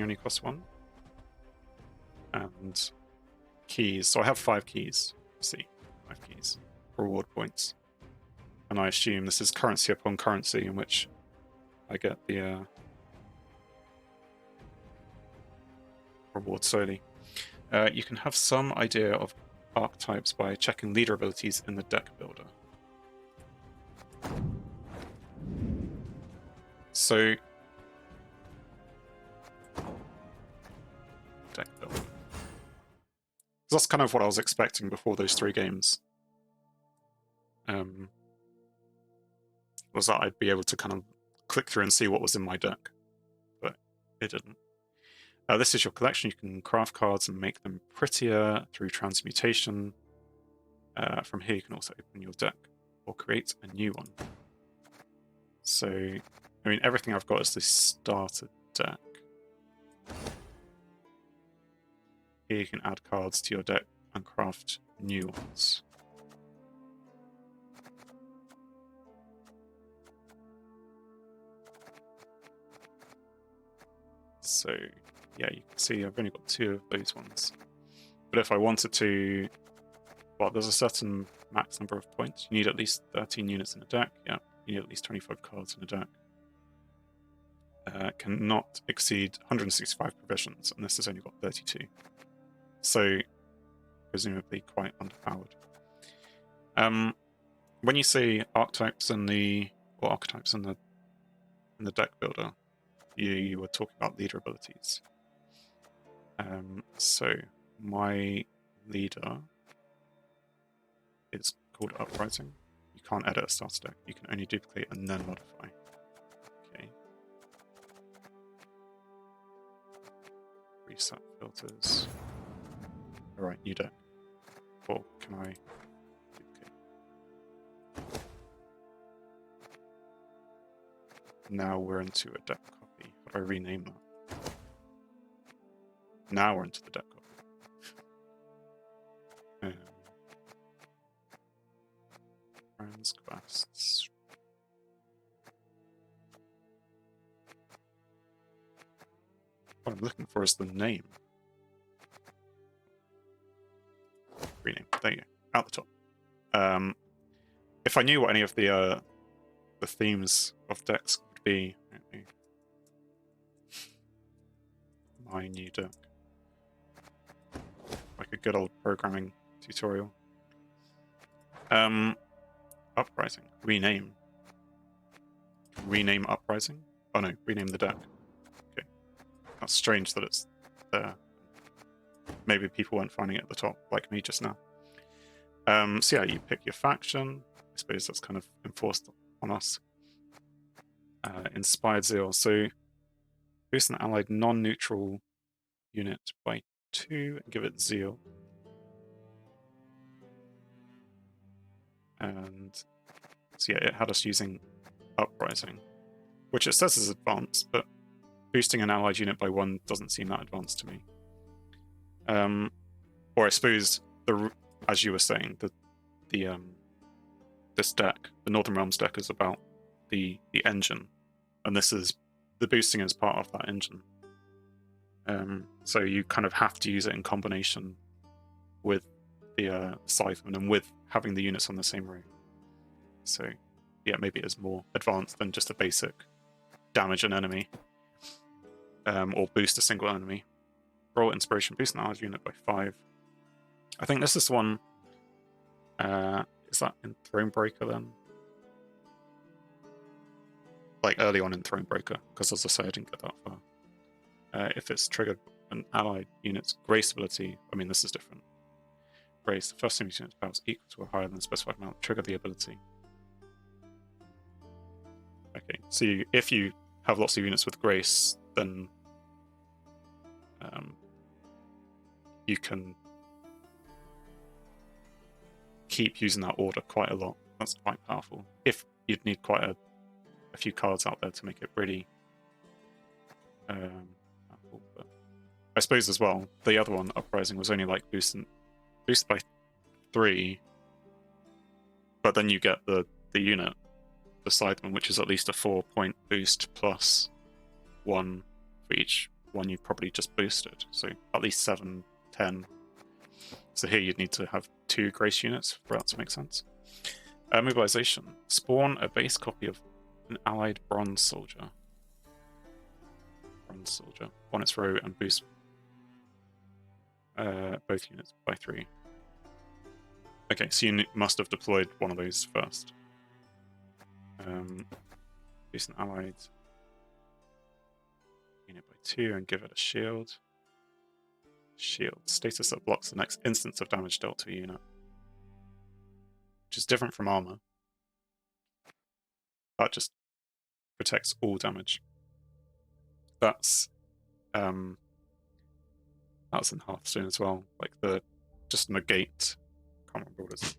only costs 1. And keys. So I have 5 keys. See, 5 keys. Reward points. And I assume this is currency upon currency, in which I get the reward slowly. You can have some idea of archetypes by checking leader abilities in the deck builder. So, deck builder. That's kind of what I was expecting before those 3 games. Was that I'd be able to kind of click through and see what was in my deck, but it didn't. This is your collection. You can craft cards and make them prettier through transmutation. From here, you can also open your deck or create a new one. So, I mean, everything I've got is the starter deck. Here you can add cards to your deck and craft new ones. So, yeah, you can see I've only got 2 of those ones. But if I wanted to, well, there's a certain max number of points. You need at least 13 units in a deck. Yeah, you need at least 25 cards in a deck. Cannot exceed 165 provisions, and this has only got 32. So, presumably quite underpowered. When you say archetypes in the deck builder, you were talking about leader abilities. So my leader is called Uprising. You can't edit a starter deck. You can only duplicate and then modify. Okay. Reset filters. Alright, new deck. Or can I duplicate? Now we're into a deck copy. How do I rename that? Now we're into the deck copy. Friends, quests. What I'm looking for is the name. Rename. There you go. Out the top. If I knew what any of the themes of decks would be, my new deck, like a good old programming tutorial. Uprising. Rename. Rename Uprising? Oh no, rename the deck. Okay. That's strange that it's there. Maybe people weren't finding it at the top, like me just now. So yeah, you pick your faction. I suppose that's kind of enforced on us. Inspired Zeal. So boost an allied non-neutral unit by 2 and give it Zeal. And so yeah, it had us using Uprising, which it says is advanced, but boosting an allied unit by 1 doesn't seem that advanced to me. Or I suppose, as you were saying, this deck, the Northern Realms deck, is about the engine, and this is the boosting is part of that engine. So you kind of have to use it in combination with the Scytheman and with having the units on the same row. So yeah, maybe it is more advanced than just a basic damage an enemy or boost a single enemy. Roll inspiration, boost an allied unit by 5. I think this is the one. Is that in Thronebreaker then? Like early on in Thronebreaker, because as I say, I didn't get that far. If it's triggered an allied unit's grace ability, I mean, this is different. Grace, the first time unit's power is equal to or higher than the specified amount, trigger the ability. Okay, so if you have lots of units with grace, then you can keep using that order quite a lot. That's quite powerful. If you'd need quite a few cards out there to make it really powerful. But I suppose as well, the other one, Uprising, was only like boosted by 3, but then you get the unit, the Scytheman, which is at least a 4-point boost plus 1 for each one you probably just boosted. So at least 7, 10. So here you'd need to have 2 grace units for that to make sense. Mobilization. Spawn a base copy of an allied bronze soldier. Bronze soldier on its row and boost both units by 3. Okay, so you must have deployed one of those first. Boost an allied unit by 2 and give it a shield. Shield. Status that blocks the next instance of damage dealt to a unit. Which is different from armor. That just protects all damage. That's in Hearthstone as well. Like the just negate. Can't remember what it's.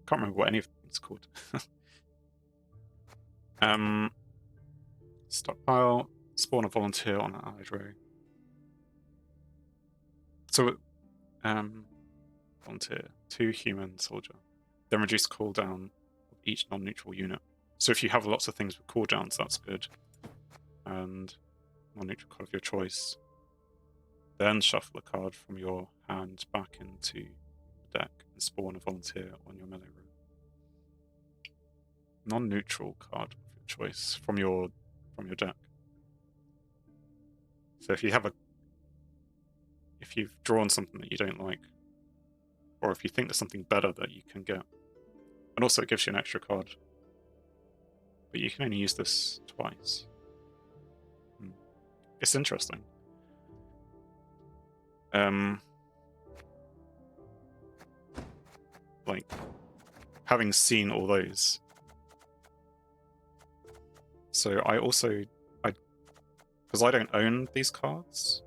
Can't remember what any of it's called. Stockpile. Spawn a volunteer on an allied row. So, volunteer 2 human soldier. Then reduce cooldown of each non-neutral unit. So if you have lots of things with cooldowns, that's good. And non-neutral card of your choice. Then shuffle a card from your hand back into the deck and spawn a volunteer on your melee row. Non-neutral card of your choice from your deck. So if you've drawn something that you don't like, or if you think there's something better that you can get, and also it gives you an extra card, but you can only use this twice. It's interesting. Like, having seen all those. So I also, because I don't own these cards.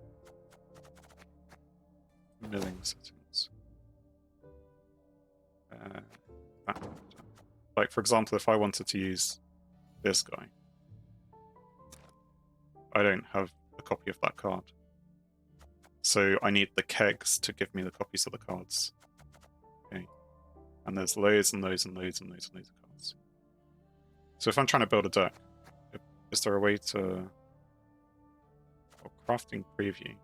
Milling settings. Like, for example, if I wanted to use this guy, I don't have a copy of that card. So I need the kegs to give me the copies of the cards. Okay. And there's loads and loads and loads and loads and loads of cards. So if I'm trying to build a deck, is there a way to... Or crafting preview.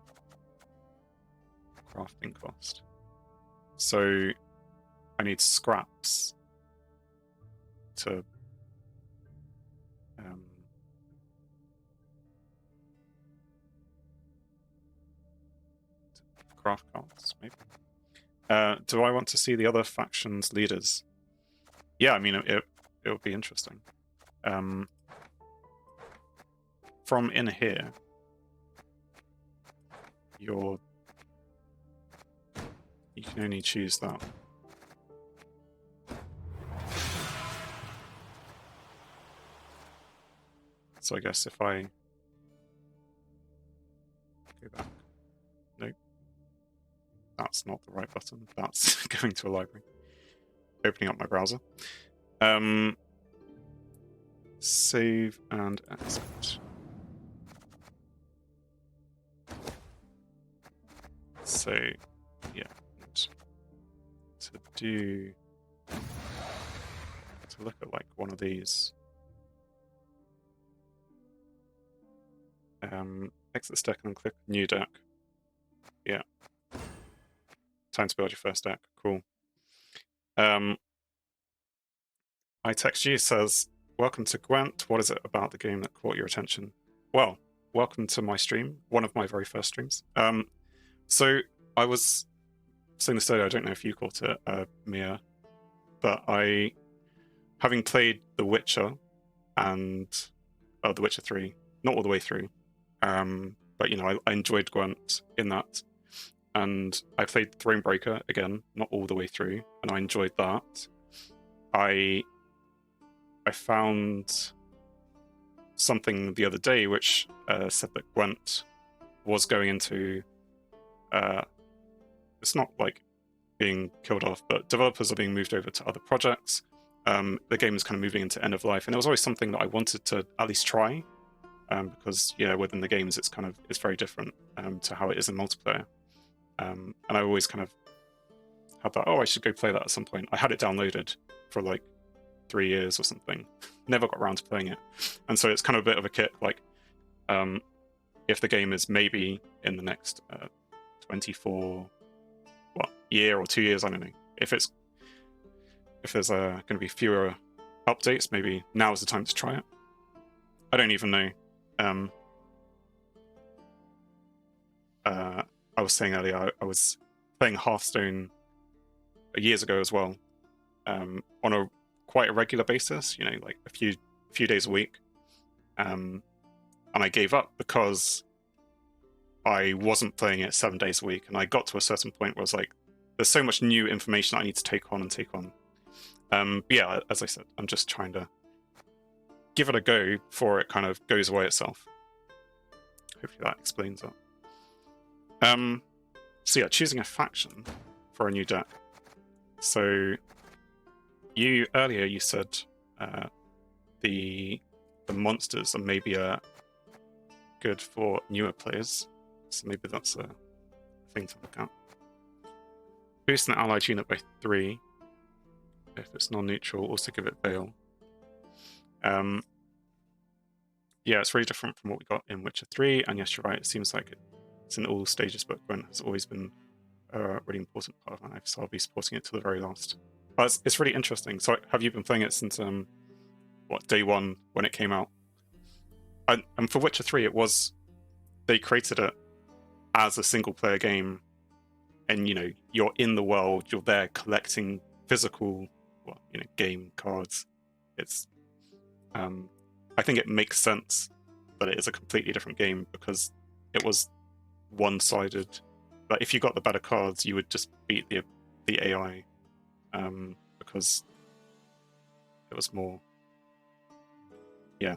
Crafting cost. So I need scraps to craft cards, maybe. Do I want to see the other factions' leaders? Yeah, I mean, it would be interesting. From in here, you can only choose that. So I guess if I go back, nope, that's not the right button. That's going to a library. Opening up my browser. Save and exit. So, yeah, to look at like one of these. Exit this deck and then click new deck. Yeah. Time to build your first deck. Cool. iTextG says, welcome to Gwent. What is it about the game that caught your attention? Well, welcome to my stream. One of my very first streams. So I was saying this earlier, I don't know if you caught it, Mia, but having played The Witcher and The Witcher 3, not all the way through, but you know, I enjoyed Gwent in that, and I played Thronebreaker again, not all the way through, and I enjoyed that. I found something the other day which said that Gwent was going into it's not like being killed off, but developers are being moved over to other projects. The game is kind of moving into end of life, and it was always something that I wanted to at least try, because yeah, within the games it's very different to how it is in multiplayer. And I always kind of had that, I should go play that at some point. I had it downloaded for like 3 years or something, never got around to playing it, and so it's kind of a bit of a kick. Like if the game is maybe in the next 24 year or 2 years, I don't know. If there's going to be fewer updates, maybe now is the time to try it. I don't even know. I was saying earlier, I was playing Hearthstone years ago as well, on a quite a regular basis, you know, like a few days a week. And I gave up because I wasn't playing it 7 days a week, and I got to a certain point where I was like, there's so much new information I need to take on. But yeah, as I said, I'm just trying to give it a go before it kind of goes away itself. Hopefully that explains that. So yeah, choosing a faction for a new deck. So earlier you said the monsters are maybe good for newer players, so maybe that's a thing to look at. Boost an allied unit by 3. If it's non-neutral, also give it Veil. Yeah, it's really different from what we got in Witcher 3, and yes, you're right, it seems like it's in all stages, but Gwent has always been a really important part of my life, so I'll be supporting it to the very last. But it's really interesting. So have you been playing it since, day 1 when it came out? And for Witcher 3, they created it as a single-player game, and, you know, you're in the world, you're there collecting physical, game cards. It's, I think it makes sense that it is a completely different game because it was one-sided. Like, if you got the better cards, you would just beat the AI, because it was more, yeah,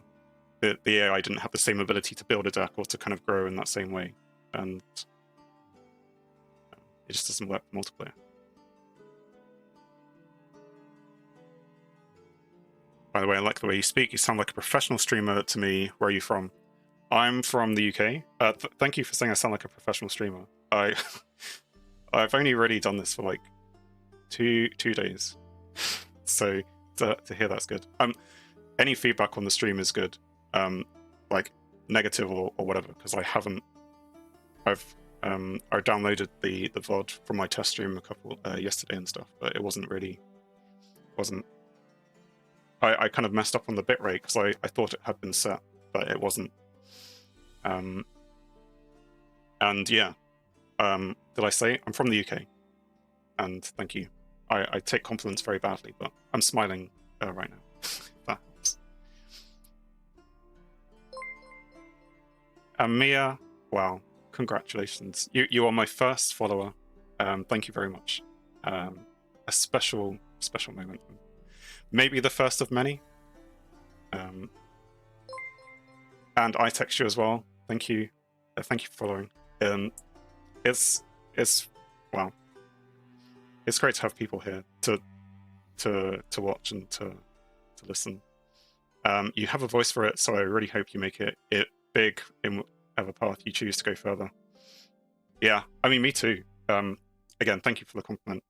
the AI didn't have the same ability to build a deck or to kind of grow in that same way, and it just doesn't work for multiplayer. By the way, I like the way you speak. You sound like a professional streamer to me. Where are you from? I'm from the UK. Thank you for saying I sound like a professional streamer. I've only really done this for like two days, so to hear that's good. Any feedback on the stream is good, like negative or whatever, because I've I downloaded the VOD from my test stream yesterday and stuff, but it wasn't. I kind of messed up on the bitrate because I thought it had been set, but it wasn't. And yeah, did I say I'm from the UK? And thank you. I take compliments very badly, but I'm smiling right now. That helps. Mia, wow, congratulations. You are my first follower. Thank you very much. A special moment. Maybe the first of many. And I text you as well. Thank you. Thank you for following. It's wow. It's great to have people here to watch and to listen. You have a voice for it, so I really hope you make it big in whatever path you choose to go further. Yeah, I mean, me too. Again, thank you for the compliment.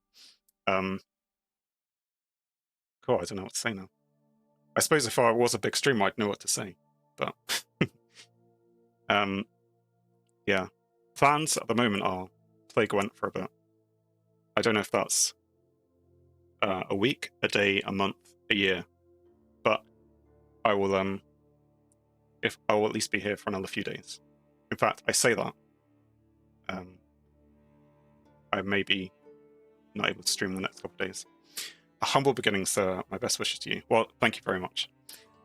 Cool, I don't know what to say now. I suppose if I was a big streamer, I'd know what to say, but yeah. Plans at the moment are play Gwent for a bit. I don't know if that's a week, a day, a month, a year, but I will at least be here for another few days. In fact, I say that I may be not able to stream the next couple of days. A humble beginning, sir. My best wishes to you. Well, thank you very much.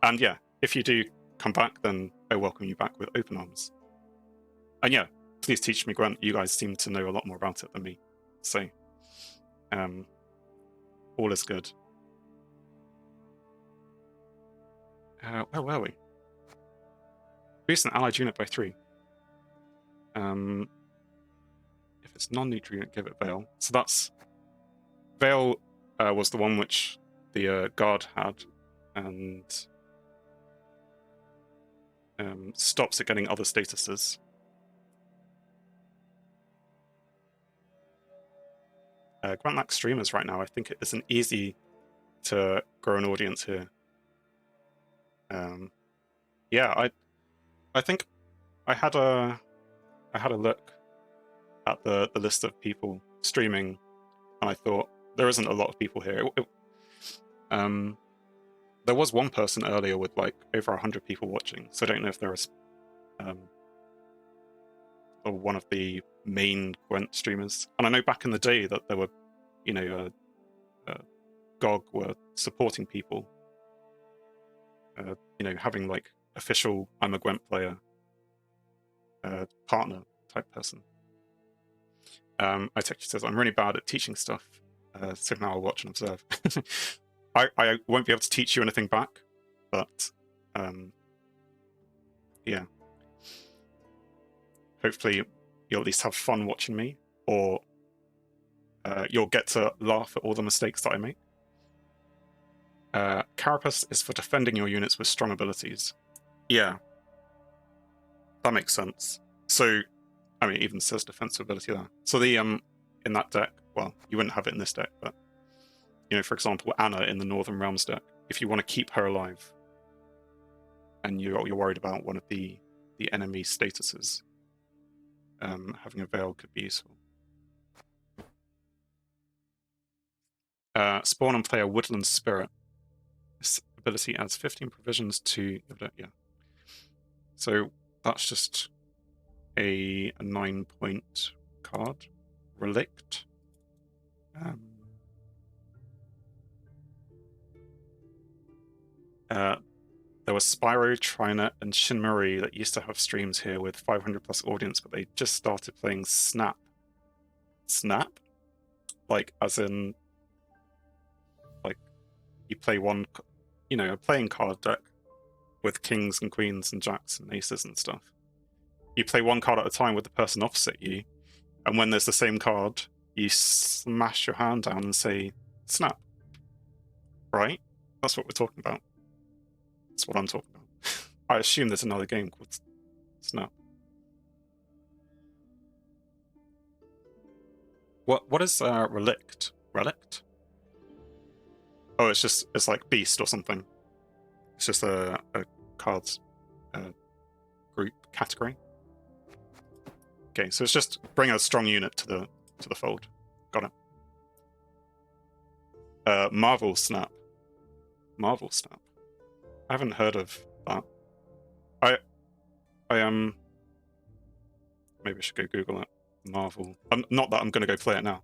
And yeah, if you do come back, then I welcome you back with open arms. And yeah, please teach me Gwent. You guys seem to know a lot more about it than me. So, all is good. Where were we? Boost an allied unit by 3. If it's non-neutral unit, give it Veil. So that's Veil was the one which the guard had, and stops it getting other statuses. Gwent lacks streamers right now. I think it isn't easy to grow an audience here. Yeah, I think I had a look at the list of people streaming, and I thought there isn't a lot of people here. There was one person earlier with like over 100 people watching, so I don't know if there was or one of the main Gwent streamers. And I know back in the day that there were, you know, GOG were supporting people, you know, having like official I'm a Gwent player partner type person. Itech says, I'm really bad at teaching stuff, so now I'll watch and observe. I won't be able to teach you anything back, but yeah. Hopefully you'll at least have fun watching me, or you'll get to laugh at all the mistakes that I make. Carapace is for defending your units with strong abilities. Yeah, that makes sense. So, I mean, it even says defensive ability there. So the in that deck, well, you wouldn't have it in this deck, but you know, for example, Anna in the Northern Realms deck, if you want to keep her alive, and you're worried about one of the enemy statuses, having a veil could be useful. Spawn and play a Woodland Spirit. This ability adds 15 provisions to... yeah. So that's just a 9-point card. Relict. There was Spyro, Trinet, and Shinmari that used to have streams here with 500 plus audience, but they just started playing Snap. Snap? Like, as in, like, you play one, you know, a playing card deck with kings and queens and jacks and aces and stuff. You play one card at a time with the person opposite you, and when there's the same card, you smash your hand down and say, Snap. Right? That's what we're talking about. That's what I'm talking about. I assume there's another game called Snap. What is Relict? Relict? Oh, it's like Beast or something. It's just a cards group category. Okay, so it's just bring a strong unit to the fold. Got it. Marvel Snap. Marvel Snap. I haven't heard of that. I maybe I should go Google it. Marvel. Not that I'm going to go play it now.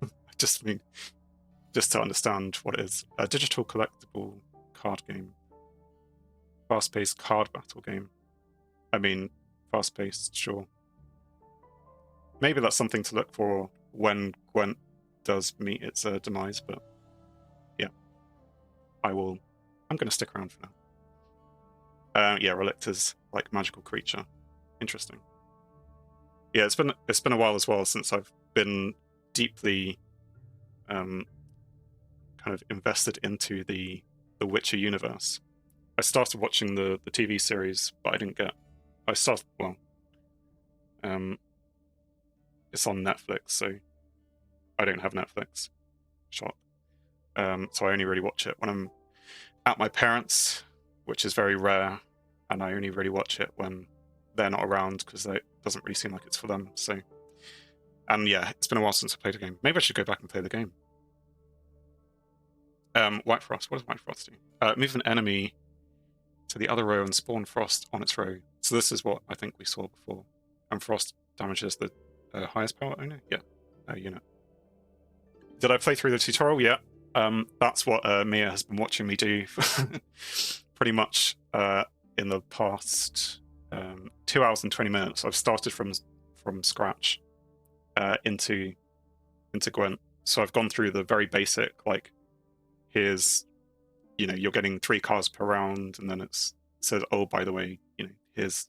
I just mean just to understand what it is. A digital collectible card game. Fast-paced card battle game. I mean, fast-paced, sure. Maybe that's something to look for when Gwent does meet its demise, but yeah. I'm going to stick around for now. Yeah, Relict is like magical creature. Interesting. Yeah, it's been a while as well since I've been deeply kind of invested into the Witcher universe. I started watching the TV series, but I didn't get. It's on Netflix, so I don't have Netflix. Shock. So I only really watch it when I'm at my parents', which is very rare, and I only really watch it when they're not around because it doesn't really seem like it's for them. So, and yeah, it's been a while since I played a game. Maybe I should go back and play the game. White Frost. What does White Frost do? Move an enemy to the other row and spawn Frost on its row. So this is what I think we saw before. And Frost damages the highest power owner. Yeah, unit. Did I play through the tutorial? Yeah. That's what Mia has been watching me do pretty much in the past 2 hours and 20 minutes. I've started from scratch into Gwent. So I've gone through the very basic, like, here's, you know, you're getting 3 cards per round, and then it says, oh, by the way, you know, here's,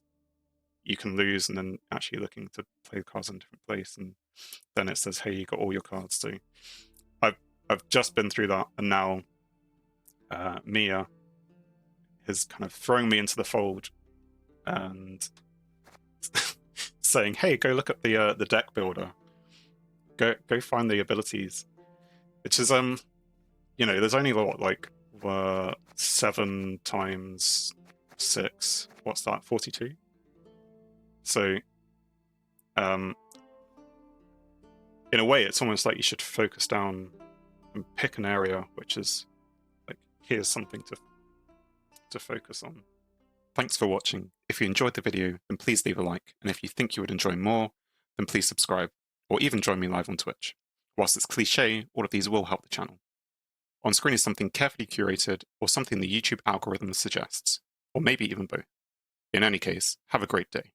you can lose, and then actually looking to play the cards in a different place, and then it says, hey, you got all your cards. So I've just been through that, and now Mia is kind of throwing me into the fold and saying, hey, go look at the deck builder. Go find the abilities. Which is you know, there's only what, like 7 times 6. What's that? 42? So, in a way, it's almost like you should focus down and pick an area which is like, here's something to focus on. Thanks for watching. If you enjoyed the video, then please leave a like, and if you think you would enjoy more, then please subscribe, or even join me live on Twitch. Whilst it's cliche, all of these will help the channel. On screen is something carefully curated, or something the YouTube algorithm suggests, or maybe even both. In any case, have a great day.